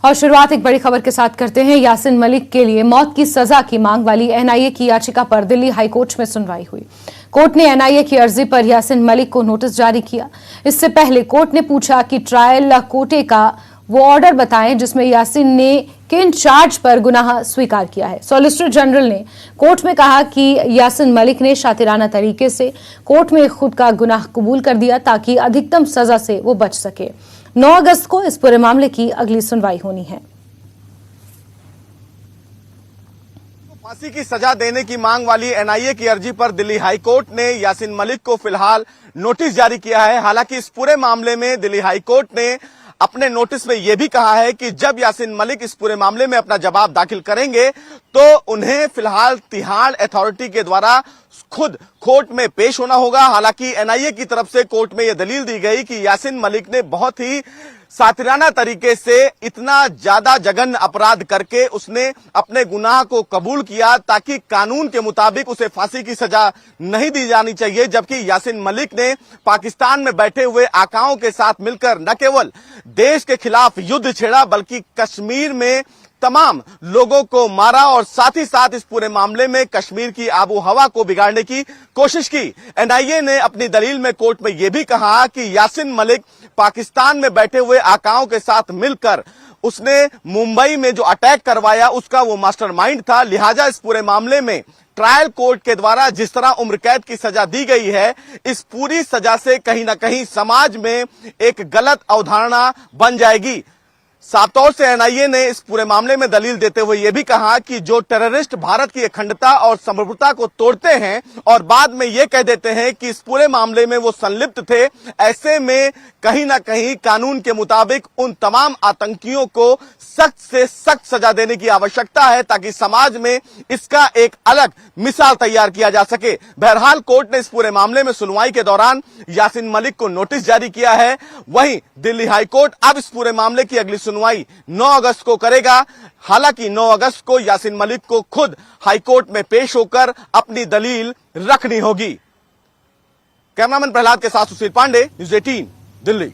और शुरुआत एक बड़ी खबर के साथ करते हैं। यासिन मलिक के लिए मौत की सजा की मांग वाली एनआईए की याचिका पर दिल्ली हाईकोर्ट में सुनवाई हुई। कोर्ट ने एनआईए की अर्जी पर यासिन मलिक को नोटिस जारी किया। इससे पहले कोर्ट ने पूछा कि ट्रायल कोर्टे का वो ऑर्डर बताएं जिसमें यासिन ने किन चार्ज पर गुनाह स्वीकार किया है। सॉलिसिटर जनरल ने कोर्ट में कहा कि यासिन मलिक ने शातिराना तरीके से कोर्ट में खुद का गुनाह कबूल कर दिया ताकि अधिकतम सजा से वो बच सके। 9 अगस्त को इस पूरे मामले की अगली सुनवाई होनी है। फांसी की सजा देने की मांग वाली एनआईए की अर्जी पर दिल्ली हाईकोर्ट ने यासिन मलिक को फिलहाल नोटिस जारी किया है। हालांकि इस पूरे मामले में दिल्ली हाईकोर्ट ने अपने नोटिस में यह भी कहा है कि जब यासिन मलिक इस पूरे मामले में अपना जवाब दाखिल करेंगे तो उन्हें फिलहाल तिहाड़ अथॉरिटी के द्वारा खुद कोर्ट में पेश होना होगा। हालांकि एनआईए की तरफ से कोर्ट में यह दलील दी गई कि यासिन मलिक ने बहुत ही सातिराना तरीके से इतना ज्यादा जघन्य अपराध करके उसने अपने गुनाह को कबूल किया ताकि कानून के मुताबिक उसे फांसी की सजा नहीं दी जानी चाहिए। जबकि यासिन मलिक ने पाकिस्तान में बैठे हुए आकाओं के साथ मिलकर न केवल देश के खिलाफ युद्ध छेड़ा बल्कि कश्मीर में तमाम लोगों को मारा और साथ ही साथ इस पूरे मामले में कश्मीर की आबो हवा को बिगाड़ने की कोशिश की। एनआईए ने अपनी दलील में कोर्ट में यह भी कहा कि यासिन मलिक पाकिस्तान में बैठे हुए आकाओं के साथ मिलकर उसने मुंबई में जो अटैक करवाया उसका वो मास्टरमाइंड था। लिहाजा इस पूरे मामले में ट्रायल कोर्ट के द्वारा जिस तरह उम्र कैद की सजा दी गई है, इस पूरी सजा से कहीं ना कहीं समाज में एक गलत अवधारणा बन जाएगी। साफ तौर से एनआईए ने इस पूरे मामले में दलील देते हुए यह भी कहा कि जो टेररिस्ट भारत की अखंडता और संप्रभुता को तोड़ते हैं और बाद में यह कह देते हैं कि इस पूरे मामले में वो संलिप्त थे, ऐसे में कहीं ना कहीं कानून के मुताबिक उन तमाम आतंकियों को सख्त से सख्त सजा देने की आवश्यकता है ताकि समाज में इसका एक अलग मिसाल तैयार किया जा सके। बहरहाल कोर्ट ने इस पूरे मामले में सुनवाई के दौरान यासिन मलिक को नोटिस जारी किया है। वहीं दिल्ली हाईकोर्ट अब इस पूरे मामले की अगली सुनवाई 9 अगस्त को करेगा। हालांकि 9 अगस्त को यासिन मलिक को खुद हाईकोर्ट में पेश होकर अपनी दलील रखनी होगी। कैमरामैन प्रहलाद के साथ सुशील पांडे, न्यूज़ 18 दिल्ली।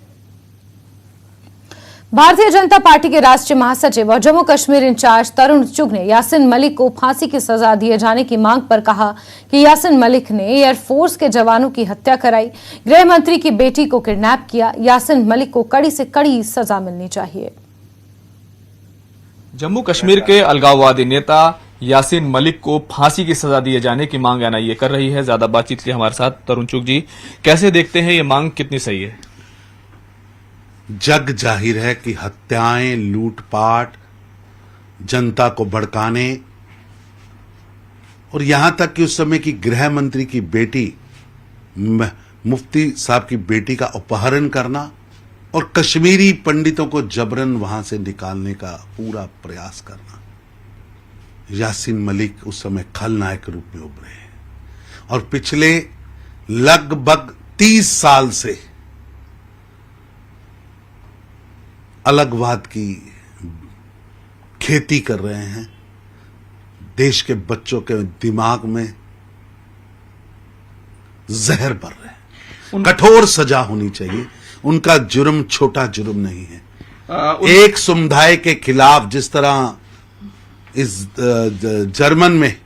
भारतीय जनता पार्टी के राष्ट्रीय महासचिव और जम्मू कश्मीर इंचार्ज तरुण चुग ने यासिन मलिक को फांसी की सजा दिए जाने की मांग पर कहा कि यासिन मलिक ने एयरफोर्स के जवानों की हत्या कराई, गृह मंत्री की बेटी को किडनैप किया। यासिन मलिक को कड़ी से कड़ी सजा मिलनी चाहिए। जम्मू कश्मीर के अलगाववादी नेता यासिन मलिक को फांसी की सजा दिए जाने की मांग एनआईए कर रही है। ज्यादा बातचीत के लिए हमारे साथ तरुण चुग जी, कैसे देखते हैं ये मांग, कितनी सही है? जग जाहिर है कि हत्याएं, लूटपाट, जनता को भड़काने और यहां तक कि उस समय की गृह मंत्री की बेटी, मुफ्ती साहब की बेटी का अपहरण करना और कश्मीरी पंडितों को जबरन वहां से निकालने का पूरा प्रयास करना। यासिन मलिक उस समय खलनायक रूप में उभरे हैं और पिछले लगभग 30 साल से अलगवाद की खेती कर रहे हैं। देश के बच्चों के दिमाग में जहर भर रहे हैं। कठोर सजा होनी चाहिए। उनका जुर्म छोटा जुर्म नहीं है। एक समुदाय के खिलाफ जिस तरह इस जर्मन में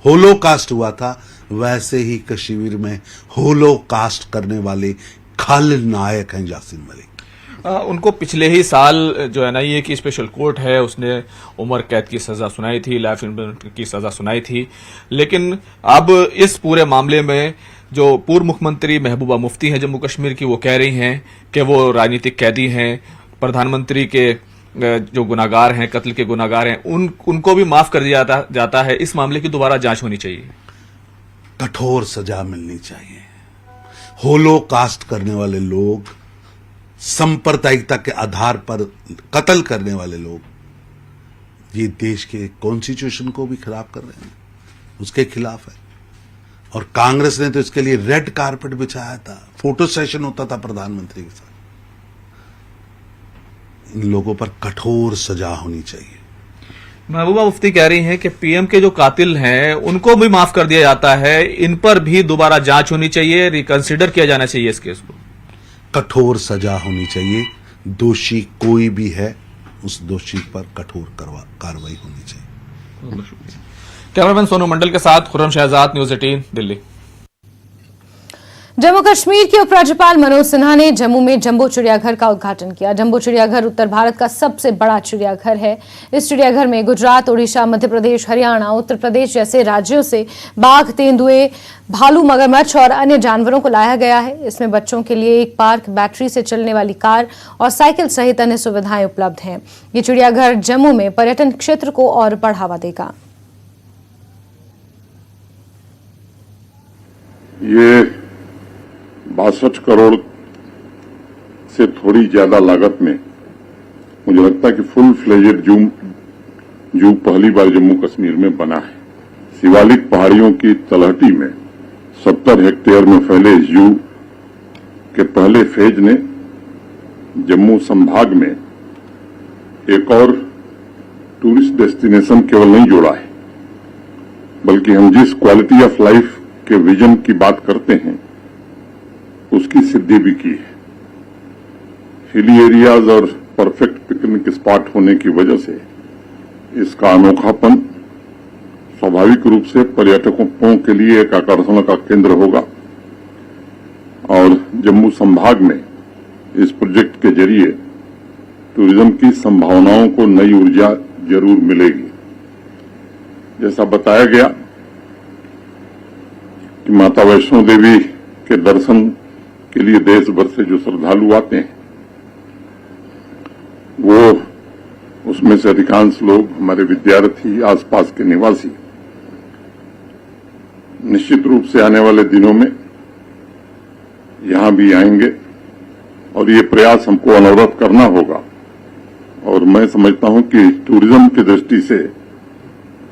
होलोकास्ट हुआ था, वैसे ही कश्मीर में होलोकास्ट करने वाले खलनायक हैं यासिन मलिक। उनको पिछले ही साल जो एनआईए की स्पेशल कोर्ट है उसने उम्र कैद की सजा सुनाई थी, लाइफ इम्प्रिजनमेंट की सजा सुनाई थी। लेकिन अब इस पूरे मामले में जो पूर्व मुख्यमंत्री महबूबा मुफ्ती हैं जम्मू कश्मीर की, वो कह रही हैं कि वो राजनीतिक कैदी हैं। प्रधानमंत्री के जो गुनाहगार हैं, कत्ल के गुनाहगार हैं, उनको भी माफ कर दिया जाता है। इस मामले की दोबारा जांच होनी चाहिए, कठोर सजा मिलनी चाहिए। होलोकास्ट करने वाले लोग, सांप्रदायिकता के आधार पर कत्ल करने वाले लोग, ये देश के कॉन्स्टिट्यूशन को भी खराब कर रहे हैं, उसके खिलाफ है। और कांग्रेस ने तो इसके लिए रेड कारपेट बिछाया था, फोटो सेशन होता था प्रधानमंत्री के साथ। इन लोगों पर कठोर सजा होनी चाहिए। महबूबा मुफ्ती कह रही हैं कि पीएम के जो कातिल हैं उनको भी माफ कर दिया जाता है, इन पर भी दोबारा जांच होनी चाहिए, रिकंसिडर किया जाना चाहिए इस केस को। कठोर सजा होनी चाहिए। दोषी कोई भी है उस दोषी पर कठोर कार्रवाई होनी चाहिए। बहुत शुक्रिया। कैमरामैन सोनू मंडल के साथ खुर्रम शहजाद, न्यूज़ 18 दिल्ली। जम्मू कश्मीर के उपराज्यपाल मनोज सिन्हा ने जम्मू में जंबो चिड़ियाघर का उद्घाटन किया। जंबो चिड़ियाघर उत्तर भारत का सबसे बड़ा चिड़ियाघर है। इस चिड़ियाघर में गुजरात, ओडिशा, मध्य प्रदेश, हरियाणा, उत्तर प्रदेश जैसे राज्यों से बाघ, तेंदुए, भालू, मगरमच्छ और अन्य जानवरों को लाया गया है। इसमें बच्चों के लिए एक पार्क, बैटरी से चलने वाली कार और साइकिल सहित अन्य सुविधाएं उपलब्ध हैं। ये चिड़ियाघर जम्मू में पर्यटन क्षेत्र को और बढ़ावा देगा। ये 62 करोड़ से थोड़ी ज्यादा लागत में मुझे लगता है कि फुल फ्लेजेड जू पहली बार जम्मू कश्मीर में बना है। शिवालिक पहाड़ियों की तलहटी में 70 हेक्टेयर में फैले इस जू के पहले फेज ने जम्मू संभाग में एक और टूरिस्ट डेस्टिनेशन केवल नहीं जोड़ा है, बल्कि हम जिस क्वालिटी ऑफ लाइफ के विजन की बात करते हैं उसकी सिद्धि भी की है। हिली एरियाज और परफेक्ट पिकनिक स्पॉट होने की वजह से इसका अनोखापन स्वाभाविक रूप से पर्यटकों के लिए एक आकर्षण का केंद्र होगा और जम्मू संभाग में इस प्रोजेक्ट के जरिए टूरिज्म की संभावनाओं को नई ऊर्जा जरूर मिलेगी। जैसा बताया गया कि माता वैष्णो देवी के दर्शन के लिए देश भर से जो श्रद्धालु आते हैं वो उसमें से अधिकांश लोग हमारे विद्यार्थी, आसपास के निवासी निश्चित रूप से आने वाले दिनों में यहां भी आएंगे और ये प्रयास हमको अनवरत करना होगा। और मैं समझता हूं कि टूरिज्म की दृष्टि से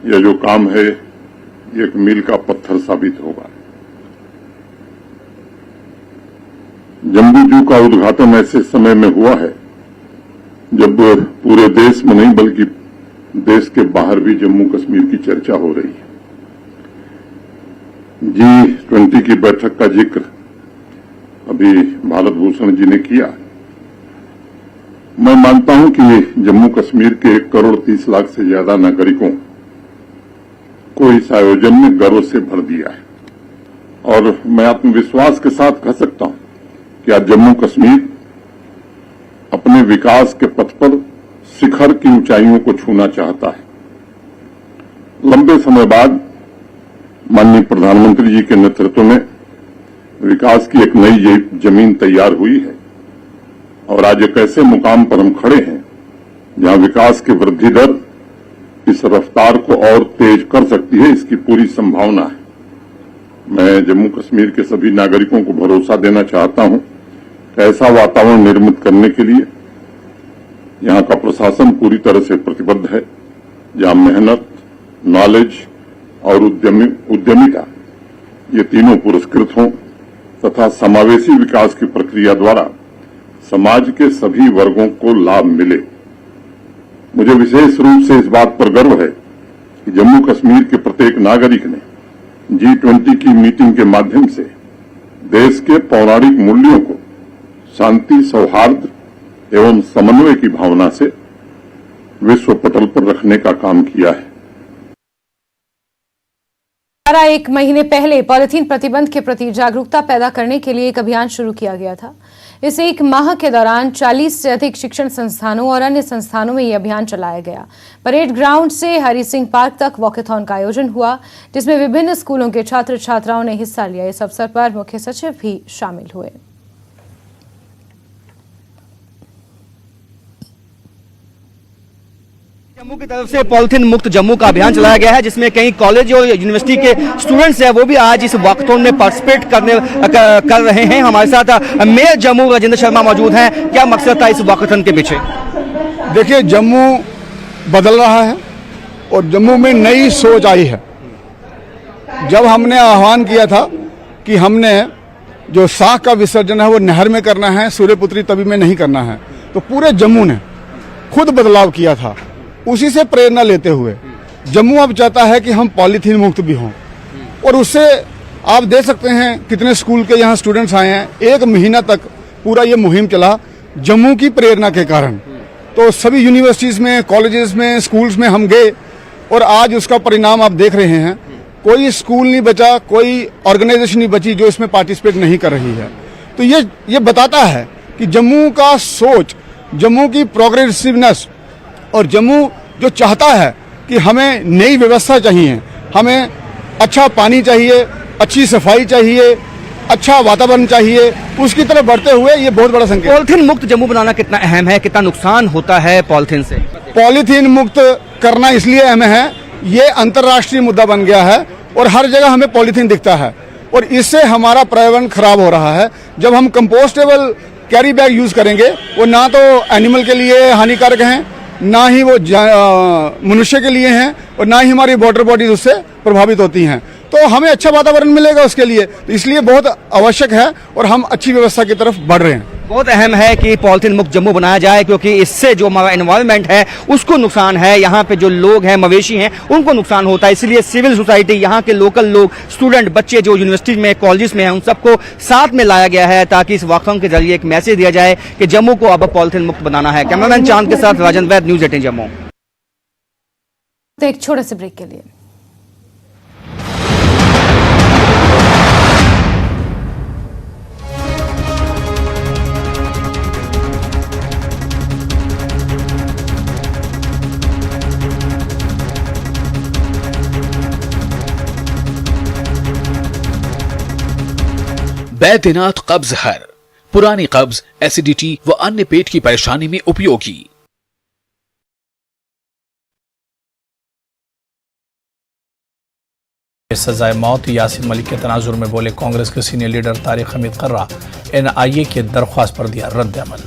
यह जो काम है ये एक मील का पत्थर साबित होगा। जम्बू जू का उद्घाटन ऐसे समय में हुआ है जब पूरे देश में नहीं बल्कि देश के बाहर भी जम्मू कश्मीर की चर्चा हो रही है। G20 की बैठक का जिक्र अभी भारत भूषण जी ने किया। मैं मानता हूं कि जम्मू कश्मीर के 1 करोड़ 30 लाख से ज्यादा नागरिकों को इस आयोजन में गर्व से भर दिया है और मैं आत्मविश्वास के साथ कह सकता हूं कि आज जम्मू कश्मीर अपने विकास के पथ पर शिखर की ऊंचाइयों को छूना चाहता है। लंबे समय बाद माननीय प्रधानमंत्री जी के नेतृत्व में विकास की एक नई जमीन तैयार हुई है और आज एक ऐसे मुकाम पर हम खड़े हैं जहां विकास की वृद्धि दर इस रफ्तार को और तेज कर सकती है, इसकी पूरी संभावना है। मैं जम्मू कश्मीर के सभी नागरिकों को भरोसा देना चाहता हूं कि ऐसा वातावरण निर्मित करने के लिए यहां का प्रशासन पूरी तरह से प्रतिबद्ध है जहां मेहनत, नॉलेज और उद्यमिता ये तीनों पुरस्कृत हों तथा समावेशी विकास की प्रक्रिया द्वारा समाज के सभी वर्गों को लाभ मिले। मुझे विशेष रूप से इस बात पर गर्व है कि जम्मू कश्मीर के प्रत्येक नागरिक ने G20 की मीटिंग के माध्यम से देश के पौराणिक मूल्यों को शांति, सौहार्द एवं समन्वय की भावना से विश्व पटल पर रखने का काम किया है। 1 महीने पहले पॉलिथीन प्रतिबंध के प्रति जागरूकता पैदा करने के लिए एक अभियान शुरू किया गया था। इस 1 माह के दौरान 40 से अधिक शिक्षण संस्थानों और अन्य संस्थानों में यह अभियान चलाया गया। परेड ग्राउंड से हरि सिंह पार्क तक वॉकेथॉन का आयोजन हुआ जिसमें विभिन्न स्कूलों के छात्र छात्राओं ने हिस्सा लिया। इस अवसर पर मुख्य सचिव भी शामिल हुए। जम्मू की तरफ से पॉलिथीन मुक्त जम्मू का अभियान चलाया गया है जिसमें कई कॉलेज और यूनिवर्सिटी के स्टूडेंट्स हैं वो भी आज इस वॉकथॉन में पार्टिसिपेट कर रहे हैं। हमारे साथ मेयर जम्मू राजेंद्र शर्मा मौजूद हैं। क्या मकसद था इस वॉकथॉन के पीछे? देखिए, जम्मू बदल रहा है और जम्मू में नई सोच आई है। जब हमने आह्वान किया था कि हमने जो शाख का विसर्जन है वो नहर में करना है, सूर्यपुत्री तवी में नहीं करना है, तो पूरे जम्मू ने खुद बदलाव किया था। उसी से प्रेरणा लेते हुए जम्मू अब चाहता है कि हम पॉलीथीन मुक्त भी हों और उससे आप देख सकते हैं कितने स्कूल के यहाँ स्टूडेंट्स आए हैं। 1 महीना तक पूरा ये मुहिम चला जम्मू की प्रेरणा के कारण। तो सभी यूनिवर्सिटीज़ में, कॉलेजेस में, स्कूल्स में हम गए और आज उसका परिणाम आप देख रहे हैं। कोई स्कूल नहीं बचा, कोई ऑर्गेनाइजेशन नहीं बची जो इसमें पार्टिसिपेट नहीं कर रही है। तो ये बताता है कि जम्मू का सोच, जम्मू की प्रोग्रेसिवनेस और जम्मू जो चाहता है कि हमें नई व्यवस्था चाहिए, हमें अच्छा पानी चाहिए, अच्छी सफाई चाहिए, अच्छा वातावरण चाहिए, उसकी तरफ बढ़ते हुए ये बहुत बड़ा संकेत। पॉलिथीन मुक्त जम्मू बनाना कितना अहम है, कितना नुकसान होता है पॉलिथीन से? पॉलीथीन मुक्त करना इसलिए अहम है, ये अंतर्राष्ट्रीय मुद्दा बन गया है और हर जगह हमें पॉलीथीन दिखता है और इससे हमारा पर्यावरण खराब हो रहा है। जब हम कंपोस्टेबल कैरी बैग यूज करेंगे, वो ना तो एनिमल के लिए हानिकारक हैं, ना ही वो मनुष्य के लिए हैं और ना ही हमारी वाटर बॉडीज उससे प्रभावित होती हैं। तो हमें अच्छा वातावरण मिलेगा उसके लिए, तो इसलिए बहुत आवश्यक है और हम अच्छी व्यवस्था की तरफ बढ़ रहे हैं। बहुत अहम है कि पॉलिथीन मुक्त जम्मू बनाया जाए, क्योंकि इससे जो हमारा एनवायरनमेंट है उसको नुकसान है, यहाँ पे जो लोग हैं, मवेशी हैं, उनको नुकसान होता है। इसलिए सिविल सोसाइटी, यहाँ के लोकल लोग, स्टूडेंट, बच्चे जो यूनिवर्सिटी में, कॉलेजेस में हैं, उन सबको साथ में लाया गया है ताकि इस वॉकथॉन के जरिए एक मैसेज दिया जाए कि जम्मू को अब पॉलिथीन मुक्त बनाना है। कैमरामैन चांद के साथ राजन वैद, न्यूज 18 जम्मू। एक छोटे से ब्रेक के लिए। बैद्यनाथ कब्ज हर, पुरानी कब्ज, एसिडिटी व अन्य पेट की परेशानी में उपयोगी। सजाए मौत यासीन मलिक के तनाजुर में बोले कांग्रेस के सीनियर लीडर तारिक हमीद कर्रा, एनआईए की दरख्वास्त पर दिया रद्द अमल।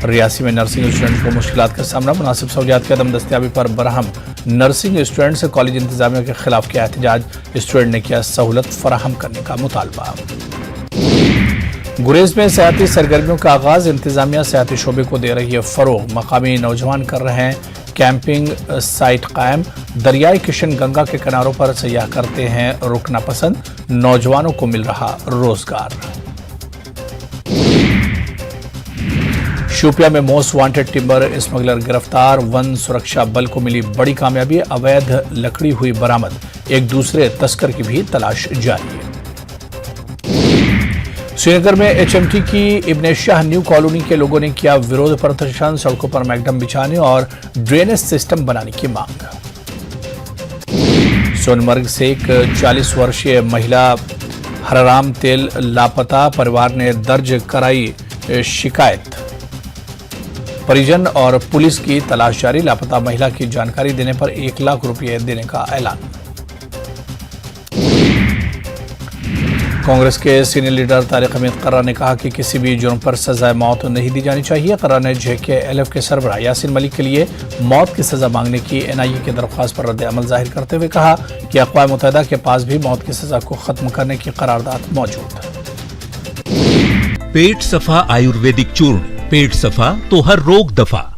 रियासी में नर्सिंग स्टूडेंट को मुश्किलात का सामना, मुनासिब सहूलियात की अदम दस्तियाबी पर बरहम। नर्सिंग स्टूडेंट से कॉलेज इंतजामिया के खिलाफ किया एहतजाज, स्टूडेंट ने किया सहूलत फराहम करने का मुतालबा। गुरेज में सियाती सरगर्मियों का आगाज, इंतजामिया सियाती शोबे को दे रही है फरोग, मकामी नौजवान कर रहे हैं कैंपिंग साइट कायम। दरियाई किशन गंगा के किनारों पर सयाह करते हैं रुकना पसंद, नौजवानों को मिल रहा रोजगार। शोपिया में मोस्ट वांटेड टिम्बर स्मगलर गिरफ्तार, वन सुरक्षा बल को मिली बड़ी कामयाबी, अवैध लकड़ी हुई बरामद, एक दूसरे तस्कर की भी तलाश जारी है। श्रीनगर में एचएमटी की इब्ने शाह न्यू कॉलोनी के लोगों ने किया विरोध प्रदर्शन, सड़कों पर मैकडम बिछाने और ड्रेनेज सिस्टम बनाने की मांग। सोनमर्ग से एक 40 वर्षीय महिला हराराम तेल लापता, परिवार ने दर्ज कराई शिकायत, परिजन और पुलिस की तलाश जारी, लापता महिला की जानकारी देने पर 1 लाख रुपए देने का ऐलान। कांग्रेस के सीनियर लीडर तारिक हमीद कर्रा ने कहा कि किसी भी जुर्म पर सजाए मौत नहीं दी जानी चाहिए। कर्रा ने JKLF के सरबराह यासीन मलिक के लिए मौत की सजा मांगने की NIA की दरख्वास्त पर रद्द अमल जाहिर करते हुए कहा कि अक़वाम मुत्तहिदा के पास भी मौत की सजा को खत्म करने की करारदाद मौजूद है। पेट सफा आयुर्वेदिक चूर्ण, पेट सफा तो हर रोग दफा।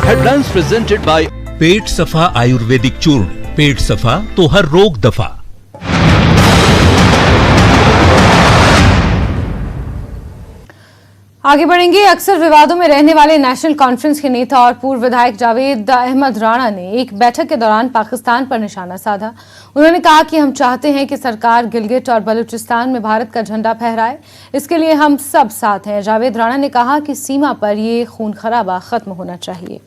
Headlines presented by पेट सफा आयुर्वेदिक चूर्ण, पेट सफा तो हर रोग दफा। आगे बढ़ेंगे। अक्सर विवादों में रहने वाले नेशनल कॉन्फ्रेंस के नेता और पूर्व विधायक जावेद अहमद राणा ने एक बैठक के दौरान पाकिस्तान पर निशाना साधा। उन्होंने कहा कि हम चाहते हैं कि सरकार गिलगित और बलूचिस्तान में भारत का झंडा फहराए, इसके लिए हम सब साथ हैं। जावेद राणा ने कहा कि सीमा पर ये खून खराबा खत्म होना चाहिए।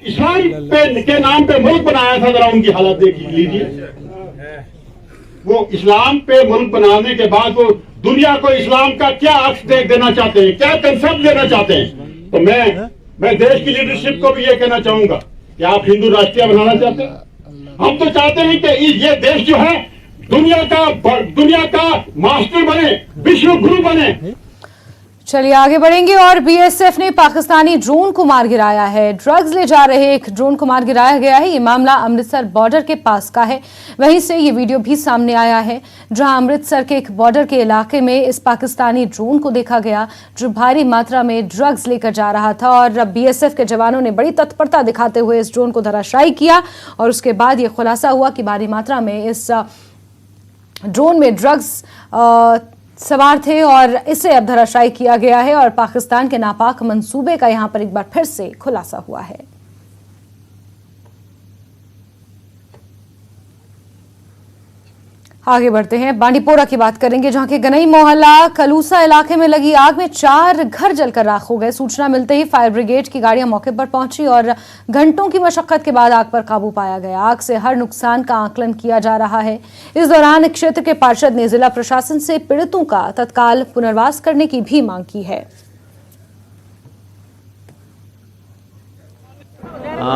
इस्लाम के नाम पे मुल्क बनाया था, जरा उनकी हालत देख लीजिए। वो इस्लाम पे मुल्क बनाने के बाद वो दुनिया को इस्लाम का क्या अक्स देना चाहते हैं, क्या कंसेप्ट देना चाहते हैं। तो मैं देश की लीडरशिप को भी ये कहना चाहूंगा कि आप हिंदू राष्ट्रीय बनाना चाहते हैं। हम तो चाहते हैं कि ये देश जो है दुनिया का मास्टर बने, विश्व गुरु बने। चलिए आगे बढ़ेंगे और बीएसएफ ने पाकिस्तानी ड्रोन को मार गिराया है। ड्रग्स ले जा रहे एक ड्रोन को मार गिराया गया है। ये मामला अमृतसर बॉर्डर के पास का है। वहीं से ये वीडियो भी सामने आया है जहां अमृतसर के एक बॉर्डर के इलाके में इस पाकिस्तानी ड्रोन को देखा गया जो भारी मात्रा में ड्रग्स लेकर जा रहा था और बीएसएफ के जवानों ने बड़ी तत्परता दिखाते हुए इस ड्रोन को धराशायी किया और उसके बाद ये खुलासा हुआ कि भारी मात्रा में इस ड्रोन में ड्रग्स सवार थे और इसे अब धराशायी किया गया है और पाकिस्तान के नापाक मंसूबे का यहां पर एक बार फिर से खुलासा हुआ है। आगे बढ़ते हैं, बांडीपोरा की बात करेंगे जहां के गनई मोहल्ला कलूसा इलाके में लगी आग में 4 घर जलकर राख हो गए। सूचना मिलते ही फायर ब्रिगेड की गाड़ियां मौके पर पहुंची और घंटों की मशक्कत के बाद आग पर काबू पाया गया। आग से हर नुकसान का आकलन किया जा रहा है। इस दौरान क्षेत्र के पार्षद ने जिला प्रशासन से पीड़ितों का तत्काल पुनर्वास करने की भी मांग की है।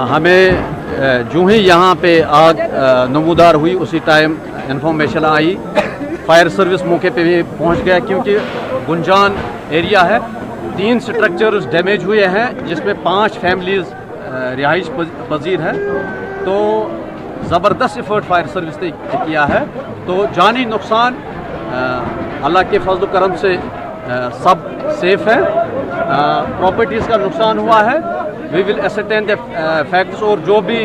हमें जो ही यहाँ पे आग नमूदार हुई उसी टाइम इन्फॉर्मेशन आई। फायर सर्विस मौके पे भी पहुँच गया क्योंकि गुंजान एरिया है। 3 स्ट्रक्चर्स डैमेज हुए हैं जिसमें 5 फैमिलीज रिहाइश पजीर हैं। तो ज़बरदस्त एफर्ट फायर सर्विस ने किया है। तो जानी नुकसान अल्लाह के फजल करम से सब सेफ है। प्रॉपर्टीज़ का नुकसान हुआ है। We will ascertain the facts और जो भी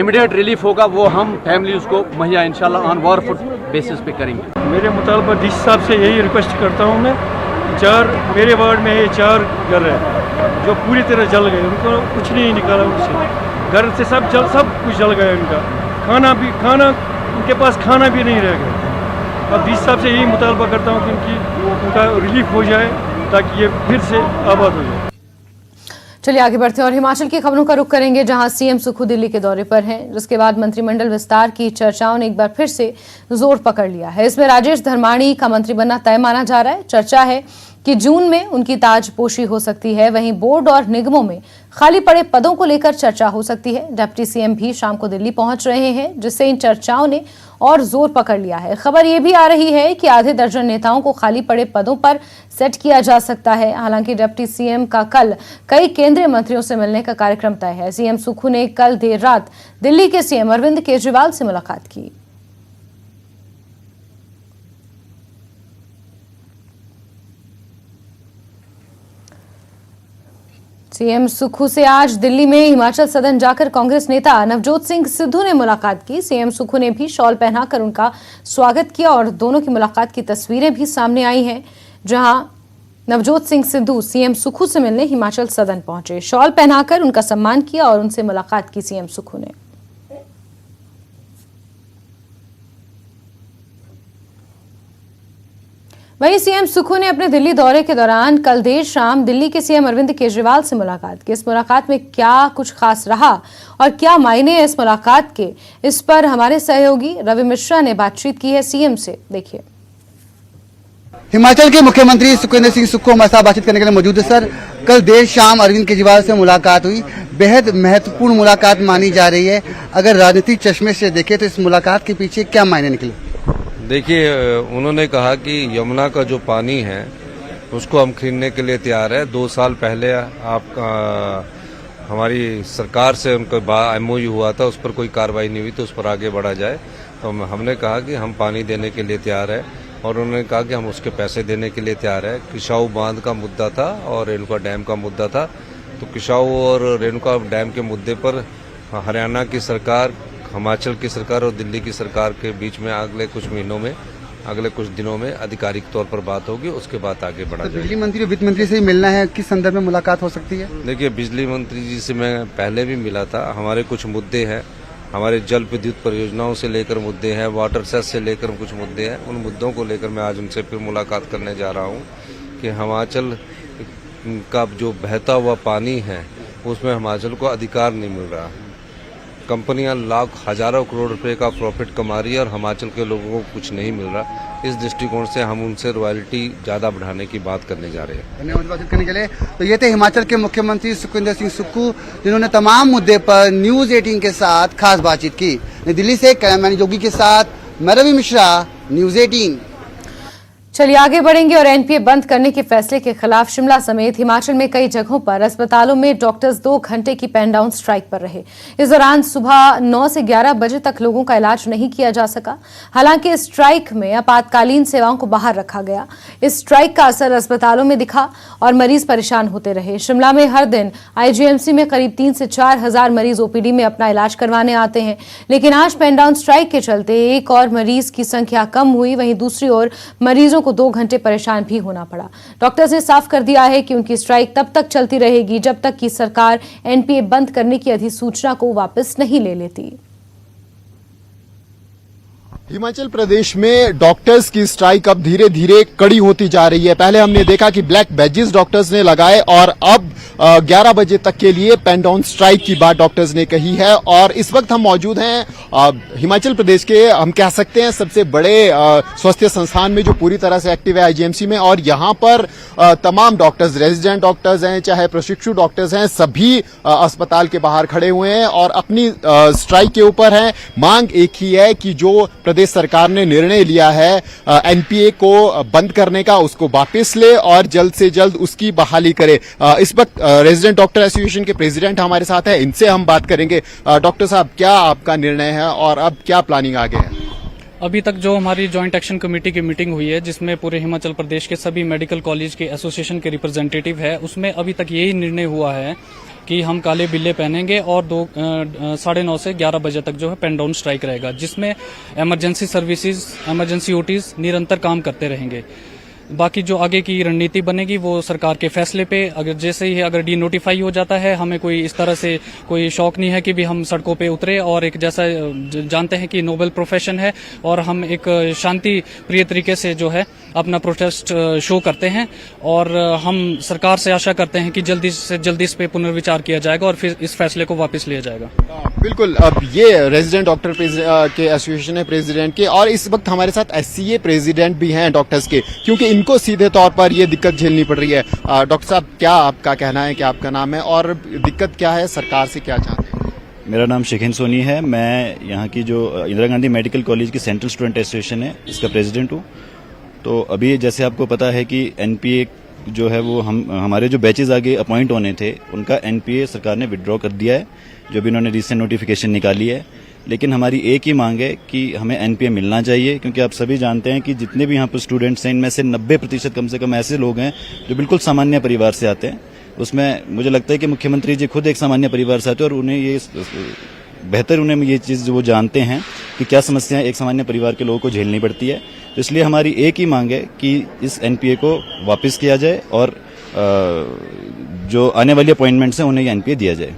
इमीडिएट रिलीफ होगा वो हम फैमिलीज को मुहैया इंशाल्लाह ऑन वॉर फुट बेसिस पे करेंगे। मेरे मुतालबा डीसी साहब से यही रिक्वेस्ट करता हूँ मैं, 4 मेरे वार्ड में ये 4 घर है जो पूरी तरह जल गए। उनको कुछ नहीं निकाला उनसे, घर से सब कुछ जल गया। उनका खाना उनके पास खाना भी नहीं रह गया। अब डीसी साहब से यही मुतालबा करता हूँ कि उनका रिलीफ हो जाए ताकि ये फिर से आबाद हो जाए। चलिए आगे बढ़ते हैं और हिमाचल की खबरों का रुख करेंगे जहां सीएम सुक्खू दिल्ली के दौरे पर हैं। जिसके बाद मंत्रिमंडल विस्तार की चर्चाओं ने एक बार फिर से जोर पकड़ लिया है। इसमें राजेश धर्माणी का मंत्री बनना तय माना जा रहा है। चर्चा है कि जून में उनकी ताजपोशी हो सकती है। वहीं बोर्ड और निगमों में खाली पड़े पदों को लेकर चर्चा हो सकती है। डिप्टी सीएम भी शाम को दिल्ली पहुंच रहे हैं जिससे इन चर्चाओं ने और जोर पकड़ लिया है। खबर यह भी आ रही है कि आधे दर्जन नेताओं को खाली पड़े पदों पर सेट किया जा सकता है। हालांकि डिप्टी सीएम का कल कई केंद्रीय मंत्रियों से मिलने का कार्यक्रम तय है। सीएम सुक्खू ने कल देर रात दिल्ली के सीएम अरविंद केजरीवाल से मुलाकात की। सीएम सुक्खू से आज दिल्ली में हिमाचल सदन जाकर कांग्रेस नेता नवजोत सिंह सिद्धू ने मुलाकात की। सीएम सुक्खू ने भी शॉल पहनाकर उनका स्वागत किया और दोनों की मुलाकात की तस्वीरें भी सामने आई हैं जहां नवजोत सिंह सिद्धू सीएम सुक्खू से मिलने हिमाचल सदन पहुंचे। शॉल पहनाकर उनका सम्मान किया और उनसे मुलाकात की सीएम सुक्खू ने। वहीं सीएम सुक्खू ने अपने दिल्ली दौरे के दौरान कल देर शाम दिल्ली के सीएम अरविंद केजरीवाल से मुलाकात की। इस मुलाकात में क्या कुछ खास रहा और क्या मायने है इस मुलाकात के, इस पर हमारे सहयोगी रवि मिश्रा ने बातचीत की है सीएम से। देखिए। हिमाचल के मुख्यमंत्री सुखविंदर सिंह सुक्खू हमारे साथ बातचीत करने के लिए मौजूद है। सर, कल देर शाम अरविंद केजरीवाल से मुलाकात हुई, बेहद महत्वपूर्ण मुलाकात मानी जा रही है। अगर राजनीतिक चश्मे से देखें तो इस मुलाकात के पीछे क्या मायने निकले? देखिए, उन्होंने कहा कि यमुना का जो पानी है उसको हम खरीदने के लिए तैयार है। 2 साल पहले हमारी सरकार से उनका एमओयू हुआ था, उस पर कोई कार्रवाई नहीं हुई तो उस पर आगे बढ़ा जाए। तो हमने कहा कि हम पानी देने के लिए तैयार है और उन्होंने कहा कि हम उसके पैसे देने के लिए तैयार है। किसाऊ बांध का मुद्दा था और रेणुका डैम का मुद्दा था। तो किसाऊ और रेणुका डैम के मुद्दे पर हरियाणा की सरकार, हिमाचल की सरकार और दिल्ली की सरकार के बीच में अगले कुछ महीनों में, अगले कुछ दिनों में आधिकारिक तौर पर बात होगी, उसके बाद आगे बढ़ा जाएगा। बिजली मंत्री और वित्त मंत्री से ही मिलना है, किस संदर्भ में मुलाकात हो सकती है? देखिए, बिजली मंत्री जी से मैं पहले भी मिला था। हमारे कुछ मुद्दे हैं, हमारे जल विद्युत परियोजनाओं से लेकर मुद्दे हैं, वाटर सेस से लेकर कुछ मुद्दे हैं। उन मुद्दों को लेकर मैं आज उनसे फिर मुलाकात करने जा रहा हूँ कि हिमाचल का जो बहता हुआ पानी है उसमें हिमाचल को अधिकार नहीं मिल रहा है। कंपनियां लाख हजारों करोड़ रुपए का प्रॉफिट कमा रही है और हिमाचल के लोगों को कुछ नहीं मिल रहा। इस दृष्टिकोण से हम उनसे रॉयल्टी ज्यादा बढ़ाने की बात करने जा रहे हैं। धन्यवाद बातचीत करने के लिए। तो ये थे हिमाचल के मुख्यमंत्री सुखविंदर सिंह सुक्खू, जिन्होंने तमाम मुद्दे पर न्यूज 18 के साथ खास बातचीत की। नई दिल्ली से कैमरामैन योगी के साथ मैं रवि मिश्रा, न्यूज 18। चलिए आगे बढ़ेंगे और एनपीए बंद करने के फैसले के खिलाफ शिमला समेत हिमाचल में कई जगहों पर अस्पतालों में डॉक्टर्स 2 घंटे की पेन डाउन स्ट्राइक पर रहे। इस दौरान सुबह 9 से 11 बजे तक लोगों का इलाज नहीं किया जा सका। हालांकि इस स्ट्राइक में आपातकालीन सेवाओं को बाहर रखा गया। इस स्ट्राइक का असर अस्पतालों में दिखा और मरीज परेशान होते रहे। शिमला में हर दिन आईजीएमसी में करीब 3 से 4 हजार मरीज ओपीडी में अपना इलाज करवाने आते हैं, लेकिन आज पेन डाउन स्ट्राइक के चलते एक और मरीज की संख्या कम हुई। वहीं दूसरी ओर मरीजों को 2 घंटे परेशान भी होना पड़ा। डॉक्टर्स ने साफ कर दिया है कि उनकी स्ट्राइक तब तक चलती रहेगी जब तक कि सरकार एनपीए बंद करने की अधिसूचना को वापस नहीं ले लेती। हिमाचल प्रदेश में डॉक्टर्स की स्ट्राइक अब धीरे धीरे कड़ी होती जा रही है। पहले हमने देखा कि ब्लैक बैजेस डॉक्टर्स ने लगाए और अब 11 बजे तक के लिए पेन डाउन स्ट्राइक की बात डॉक्टर्स ने कही है। और इस वक्त हम मौजूद हैं हिमाचल प्रदेश के, हम कह सकते हैं, सबसे बड़े स्वास्थ्य संस्थान में जो पूरी तरह से एक्टिव है, आईजीएमसी में। और यहाँ पर तमाम डॉक्टर्स, रेजिडेंट डॉक्टर्स हैं चाहे प्रशिक्षु डॉक्टर्स हैं, सभी अस्पताल के बाहर खड़े हुए हैं और अपनी स्ट्राइक के ऊपर हैं। मांग एक ही है कि जो प्रदेश सरकार ने निर्णय लिया है एनपीए को बंद करने का, उसको वापस ले और जल्द से जल्द उसकी बहाली करे। इस वक्त रेजिडेंट डॉक्टर एसोसिएशन के प्रेसिडेंट हमारे साथ हैं, इनसे हम बात करेंगे। डॉक्टर साहब, क्या आपका निर्णय है और अब क्या प्लानिंग आगे है? अभी तक जो हमारी जॉइंट एक्शन कमेटी की मीटिंग हुई है, जिसमें पूरे हिमाचल प्रदेश के सभी मेडिकल कॉलेज के एसोसिएशन के रिप्रेजेंटेटिव है, उसमें अभी तक यही निर्णय हुआ है कि हम काले बिल्ले पहनेंगे और 9:30 से 11 बजे तक जो है पेन डाउन स्ट्राइक रहेगा, जिसमें इमरजेंसी सर्विसेज, इमरजेंसी ओटीज निरंतर काम करते रहेंगे। बाकी जो आगे की रणनीति बनेगी वो सरकार के फैसले पे, अगर जैसे ही अगर डी नोटिफाई हो जाता है, हमें कोई इस तरह से कोई शौक नहीं है कि भी हम सड़कों पे उतरे और एक जैसा जानते हैं कि नोबल प्रोफेशन है और हम एक शांति प्रिय तरीके से जो है अपना प्रोटेस्ट शो करते हैं। और हम सरकार से आशा करते हैं कि जल्दी से जल्दी इस पे पुनर्विचार किया जाएगा और फिर इस फैसले को वापस लिया जाएगा। बिल्कुल। अब ये रेजिडेंट डॉक्टर के एसोसिएशन है प्रेसिडेंट के, और इस वक्त हमारे साथ एससीए प्रेसिडेंट भी हैं डॉक्टर्स के, क्योंकि इनको सीधे तौर पर ये दिक्कत झेलनी पड़ रही है। डॉक्टर साहब, क्या आपका कहना है, क्या आपका नाम है और दिक्कत क्या है, सरकार से क्या चाहते हैं? मेरा नाम शेखिन सोनी है। मैं यहाँ की जो इंदिरा गांधी मेडिकल कॉलेज की सेंट्रल स्टूडेंट एसोसिएशन है, इसका प्रेसिडेंट हूँ। तो अभी जैसे आपको पता है कि एनपीए जो है वो हमारे जो बैचेज आगे अपॉइंट होने थे, उनका एनपीए सरकार ने विड्रॉ कर दिया है, जो भी उन्होंने रिसेंट नोटिफिकेशन निकाली है। लेकिन हमारी एक ही मांग है कि हमें एनपीए मिलना चाहिए, क्योंकि आप सभी जानते हैं कि जितने भी यहाँ पर स्टूडेंट्स हैं, इनमें से 90% कम से कम ऐसे लोग हैं जो बिल्कुल सामान्य परिवार से आते हैं। उसमें मुझे लगता है कि मुख्यमंत्री जी खुद एक सामान्य परिवार से आते हैं और उन्हें ये बेहतर उन्हें ये चीज़ वो जानते हैं कि क्या समस्याएं एक सामान्य परिवार के लोगों को झेलनी पड़ती है। तो इसलिए हमारी एक ही मांग है कि इस एनपीए को वापस किया जाए और जो आने वाली अपॉइंटमेंट्स हैं उन्हें एनपीए दिया जाए।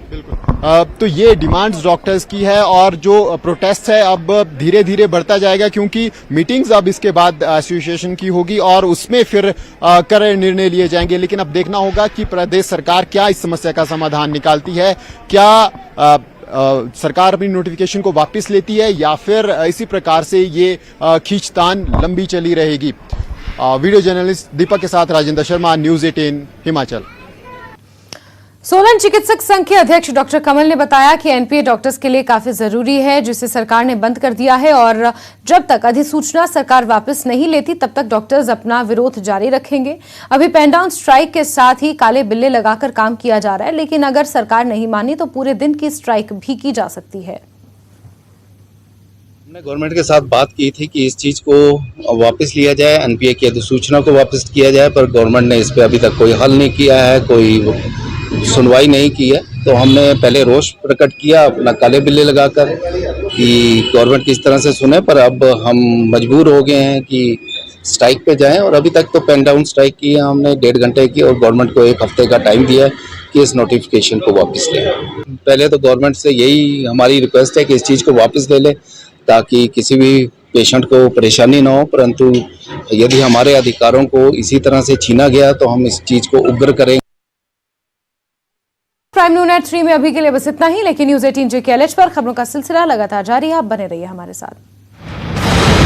तो ये डिमांड्स डॉक्टर्स की है और जो प्रोटेस्ट है अब धीरे धीरे बढ़ता जाएगा, क्योंकि मीटिंग्स अब इसके बाद एसोसिएशन की होगी और उसमें फिर कड़े निर्णय लिए जाएंगे। लेकिन अब देखना होगा कि प्रदेश सरकार क्या इस समस्या का समाधान निकालती है। क्या सरकार अपनी नोटिफिकेशन को वापस लेती है या फिर इसी प्रकार से ये खींचतान लंबी चली रहेगी। वीडियो जर्नलिस्ट दीपक के साथ राजेंद्र शर्मा, न्यूज 18 हिमाचल। सोलन चिकित्सक संघ के अध्यक्ष डॉक्टर कमल ने बताया कि एनपीए डॉक्टर्स के लिए काफी जरूरी है, जिसे सरकार ने बंद कर दिया है और जब तक अधिसूचना सरकार वापस नहीं लेती तब तक डॉक्टर्स अपना विरोध जारी रखेंगे। अभी पेन डाउन स्ट्राइक के साथ ही काले बिल्ले लगाकर काम किया जा रहा है, लेकिन अगर सरकार नहीं मानी तो पूरे दिन की स्ट्राइक भी की जा सकती है। हमने गवर्नमेंट के साथ बात की थी कि इस चीज को वापस लिया जाए, एनपीए की अधिसूचना को वापस किया जाए, पर गवर्नमेंट ने इस पे अभी तक कोई हल नहीं किया है, कोई सुनवाई नहीं की है। तो हमने पहले रोष प्रकट किया अपना काले बिल्ले लगाकर कि गवर्नमेंट किस तरह से सुने, पर अब हम मजबूर हो गए हैं कि स्ट्राइक पे जाएं। और अभी तक तो पेन डाउन स्ट्राइक की है हमने 1.5 घंटे की, और गवर्नमेंट को 1 हफ्ते का टाइम दिया है कि इस नोटिफिकेशन को वापस लें। पहले तो गवर्नमेंट से यही हमारी रिक्वेस्ट है कि इस चीज़ को वापस ले लें, ताकि किसी भी पेशेंट को परेशानी ना हो। परंतु यदि हमारे अधिकारों को इसी तरह से छीना गया तो हम इस चीज़ को उग्र करेंगे। प्राइम न्यूज़ नेट 3 में अभी के लिए बस इतना ही, लेकिन न्यूज 18 JKLH पर खबरों का सिलसिला लगातार जारी है। आप बने रहिए हमारे साथ।